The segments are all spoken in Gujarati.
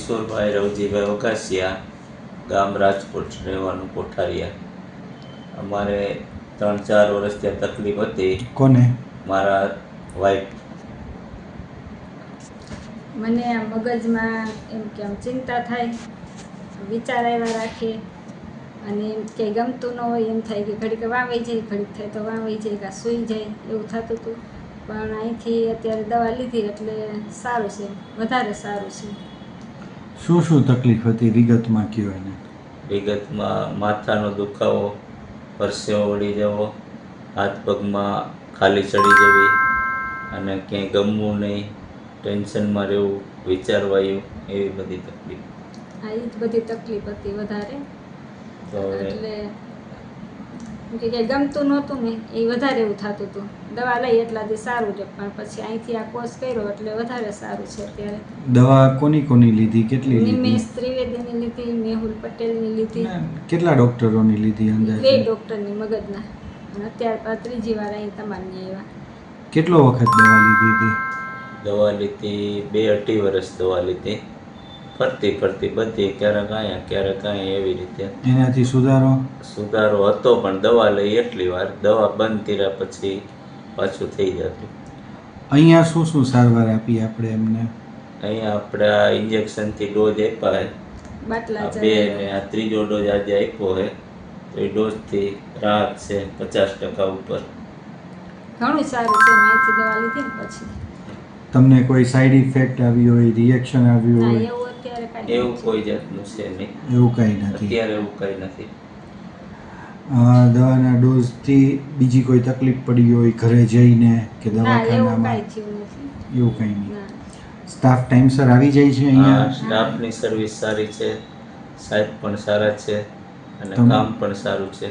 કિશોરભાઈ રવજીભાઈ વઘાસિયા, ગામ રાજકોટ, રહેવાનું કોઠારિયા. અમારે 3-4 વર્ષ ત્યાં તકલીફ હતી. કોને? મારા વાઈફ. મને આ મગજમાં એમ કે આમ ચિંતા થાય, વિચાર આવ્યા રાખે, અને એમ કે ગમતું ન હોય એમ થાય કે ઘડીક વાવાઈ જાય, ઘડીક થાય તો વાવાઈ જાય, કાં સૂઈ જાય, એવું થતું હતું. પણ અહીંથી અત્યારે દવા લીધી એટલે સારું છે, વધારે સારું છે. શું શું તકલીફ હતી વિગતમાં કયો એને? વિગતમાં માથાનો દુખાવો, પરસેવો વળી જવો, હાથ પગમાં ખાલી ચડી જવી, અને ક્યાંય ગમવું નહીં, ટેન્શનમાં રહેવું, વિચારવાયું, એવી બધી તકલીફ. આ એ જ બધી તકલીફ હતી વધારે. તો હવે એટલે કે કંઈ ગમતું નહોતું ને એ વધારે એવું થતું હતું. દવા લઈ એટલાથી સારું છે, પણ પછી અહીંથી આ કોર્સ કર્યો એટલે વધારે સારું છે અત્યારે. દવા કોની કોની લીધી, કેટલી લીધી? નિમેશ ત્રિવેદીની લીધી, મેહુલ પટેલની લીધી, કેટલા ડોક્ટરોની લીધી 2 અંદાજે? ડૉક્ટરની મગજના. અને અત્યારે ત્રીજી વાર અહીં તમારની આવ્યા. કેટલો વખત દવા લીધી હતી? દવા લીધી 2-2.5 વર્ષ દવા લીધી, ફરતી ફરતી બધી, ક્યારેક અહીંયા ક્યારેક અહીંયા, એવી રીતે. એનાથી સુધારો હતો, પણ દવા લઈ એટલી વાર, દવા બંધ કર્યા પછી પાછું થઈ જતું. અહીંયા શું શું સારવાર આપી આપણે એમને? અહીંયા આપણે આ ઇન્જેક્શનથી ડોઝ આપ્યા છે, બાટલા આ 2 ને આ 3જો ડોઝ આજે આપ્યો છે. તો એ ડોઝથી રાહત છે 50% ઉપર. ઘણું સારું છે. અહીંથી દવા લીધી ને પછી તમને કોઈ સાઈડ ઇફેક્ટ આવી હોય, રિએક્શન આવ્યું ના, હોય? એવું અત્યારે કાંઈ એવું નથી. કોઈ જાતનું છે નહીં, એવું કંઈ નથી. અત્યારે એવું કંઈ નથી. દવાના ડોઝથી બીજી કોઈ તકલીફ પડી હોય ઘરે જઈને કે ના, એવું દવાખાનામાં? કાંઈ થયું નથી. એવું કંઈ નહીં. ના. સ્ટાફ ટાઈમસર આવી જાય છે હા, અહીંયા? સ્ટાફની સર્વિસ સારી છે, સાહેબ પણ સારા છે, અને તમે- કામ પણ સારું છે.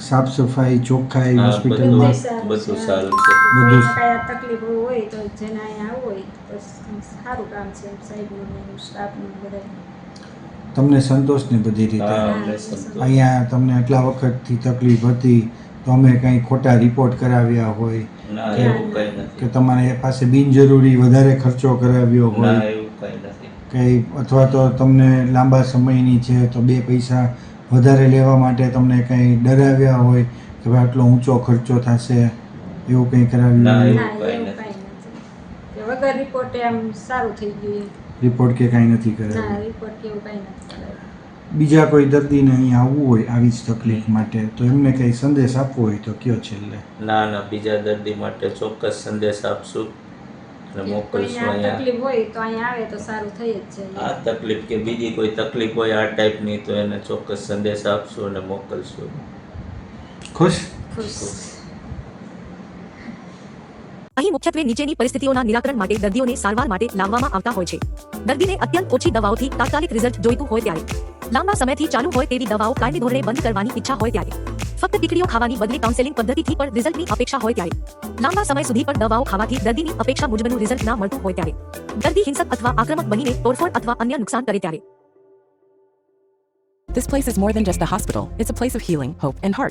સાફ સફાઈ, ચોખ્ખાઈ હા, હોસ્પિટલમાં બધું સારું છે. બધું કોઈને કાંઈ આ તકલીફ હોય તો જેને અહીંયા આવવું હોય તો સારું કામ છે સાહેબનું ને સ્ટાફનું બધા. તમને સંતોષ ને બધી રીતે? હા, અમને સંતોષ. અહીંયા તમને આટલા વખતથી તકલીફ હતી તો અમે કંઈ ખોટા રિપોર્ટ કરાવ્યા હોય ના, કે- એવું કંઈ કે નથી. તમારે પાસે બિનજરૂરી વધારે ખર્ચો કરાવ્યો ના, હોય એવું કંઈ નથી. કંઈ, અથવા તો તમને લાંબા સમયની છે તો 2 પૈસા વધારે લેવા માટે તમને કંઈ ડરાવ્યા હોય કે ભાઈ આટલો ઊંચો ખર્ચો થશે, એવું કંઈ કરાવ્યું ના, હોય? એવું ના, કાંઈ એવું નથી. કાંઈ નથી. કે વગર રિપોર્ટે આમ સારું થઈ ગયું એમ. રિપોર્ટ કે કાંઈ નથી ના, કરાવ્યું? રિપોર્ટ કે એવું કાંઈ નથી કરાયું. બીજા કોઈ દર્દીને અહીંયા આવવું હોય આવી જ તકલીફ માટે તો એમને કંઈ સંદેશ આપવો હોય તો કયો છેલ્લે? ના, બીજા દર્દી માટે ચોક્કસ સંદેશ આપશું અને કે મોકલશું કોઈને આ અહીંયા. તકલીફ હોય તો અહીંયા આવે તો સારું થઈ જ જાય. આ તકલીફ કે બીજી કોઈ તકલીફ હોય આ ટાઈપની, તો એને ચોક્કસ સંદેશ આપશું અને મોકલશું. ખુશ? ખુશ. અહીં મુખ્યત્વે નીચેની પરિસ્થિતિઓના નિરાકરણ માટે દર્દીઓને સારવાર માટે લાવવામાં આવતા હોય છે. દર્દીને અત્યંત ઓછી દવાઓથી તાત્કાલિક રિઝલ્ટ જોઈતું હોય ત્યારે, લાંબા સમયથી ચાલુ હોય તેવી દવાઓ કાયમી ધોરણે બંધ કરવાની ઈચ્છા હોય ત્યારે, ફક્ત ટીકડીઓ ખાવાની બદલે કાઉન્સેલિંગ પદ્ધતિથી પણ રિઝલ્ટની અપેક્ષા હોય ત્યારે, લાંબા સમય સુધી પણ દવાઓ ખાવાથી દર્દીની અપેક્ષા મુજબનું રિઝલ્ટ ના મળતું હોય ત્યારે, દર્દી હિંસક અથવા આક્રમક બનીને તોડફોડ અથવા અન્ય નુકસાન કરે ત્યારે. This place is more than just a hospital. It's a place of healing, hope, and heart.